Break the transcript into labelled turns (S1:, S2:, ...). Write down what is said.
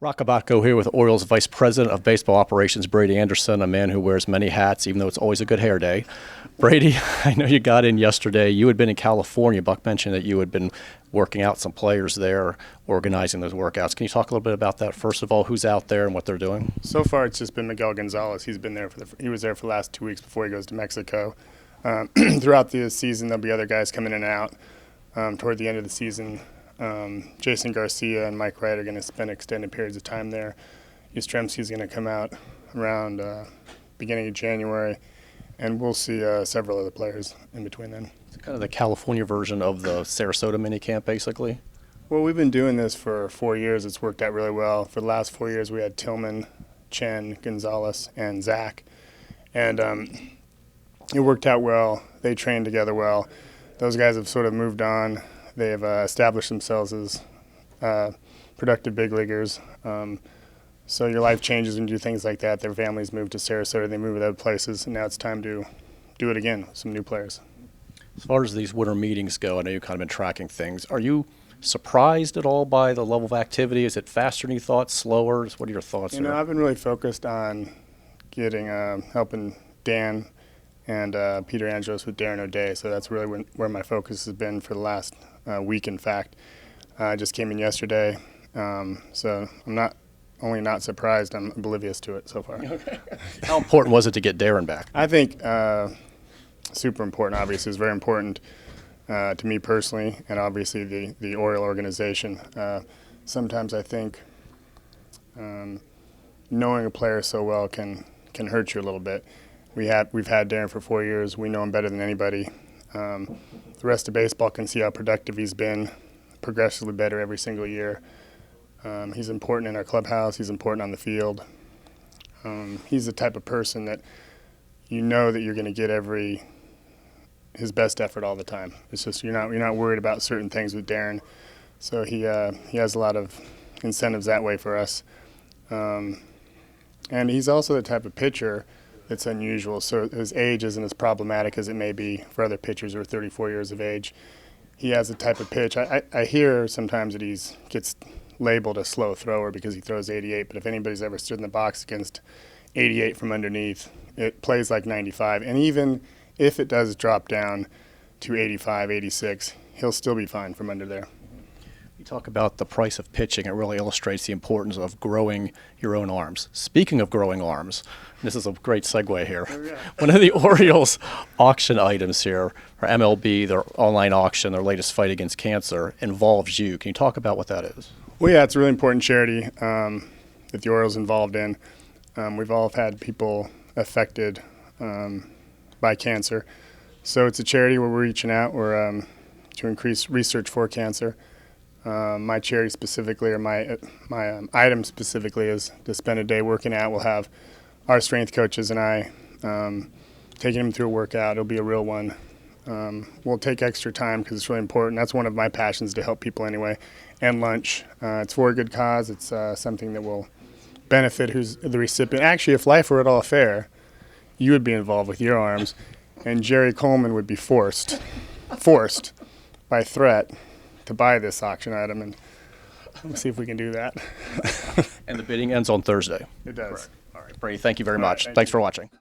S1: Rockabaco here with Orioles Vice President of Baseball Operations, Brady Anderson, a man who wears many hats, even though it's always a good hair day. Brady, I know you got in yesterday. You had been in California. Buck mentioned that you had been working out some players there, organizing those workouts. Can you talk a little bit about that? First of all, who's out there and what they're doing?
S2: So far, it's just been Miguel Gonzalez. He was there for the last 2 weeks before he goes to Mexico. Throughout the season, there'll be other guys coming in and out. Toward the end of the season, Jason Garcia and Mike Wright are going to spend extended periods of time there. Yastrzemski's going to come out around beginning of January, and we'll see several other players in between then.
S1: It's kind of the California version of the Sarasota minicamp, basically.
S2: Well, we've been doing this for 4 years. It's worked out really well. For the last 4 years, we had Tillman, Chen, Gonzalez, and Zach, and it worked out well. They trained together well. Those guys have sort of moved on. They've established themselves as productive big leaguers. So your life changes when you do things like that. Their families move to Sarasota, they move to other places, and now it's time to do it again with some new players.
S1: As far as these winter meetings go, I know you've kind of been tracking things. Are you surprised at all by the level of activity? Is it faster than you thought, slower? What are your thoughts?
S2: I've been really focused on helping Dan and Peter Angelos with Darren O'Day, so that's really where my focus has been for the last week, in fact. I just came in yesterday, so I'm not only not surprised, I'm oblivious to it so far.
S1: Okay. How important was it to get Darren back?
S2: I think super important, obviously. It was very important to me personally, and obviously the Oriole organization. Sometimes I think knowing a player so well can hurt you a little bit. We've had Darren for 4 years. We know him better than anybody. The rest of baseball can see how productive he's been, progressively better every single year. He's important in our clubhouse. He's important on the field. He's the type of person that you know that you're going to get his best effort all the time. It's just you're not worried about certain things with Darren. So he has a lot of incentives that way for us. And he's also the type of pitcher that's unusual. So his age isn't as problematic as it may be for other pitchers who are 34 years of age. He has a type of pitch. I hear sometimes that he gets labeled a slow thrower because he throws 88, but if anybody's ever stood in the box against 88 from underneath, it plays like 95. And even if it does drop down to 85, 86, he'll still be fine from under there.
S1: You talk about the price of pitching. It really illustrates the importance of growing your own arms. Speaking of growing arms, this is a great segue here.
S2: Oh, yeah.
S1: One of the Orioles auction items here, or MLB, their online auction, their latest fight against cancer, involves you. Can you talk about what that is?
S2: Well, yeah, it's a really important charity that the Orioles involved in. We've all had people affected by cancer. So it's a charity where we're reaching out to increase research for cancer. My charity specifically, or my item specifically, is to spend a day working out. We'll have our strength coaches and I taking them through a workout. It'll be a real one. We'll take extra time because it's really important. That's one of my passions, to help people anyway. And lunch. It's for a good cause. It's something that will benefit who's the recipient. Actually, if life were at all fair, you would be involved with your arms, and Jerry Coleman would be forced by threat to buy this auction item, and we'll see if we can do that.
S1: And the bidding ends on Thursday.
S2: It does.
S1: Correct. All right, Brady, thank you very much.
S2: Thanks
S1: Thanks for watching.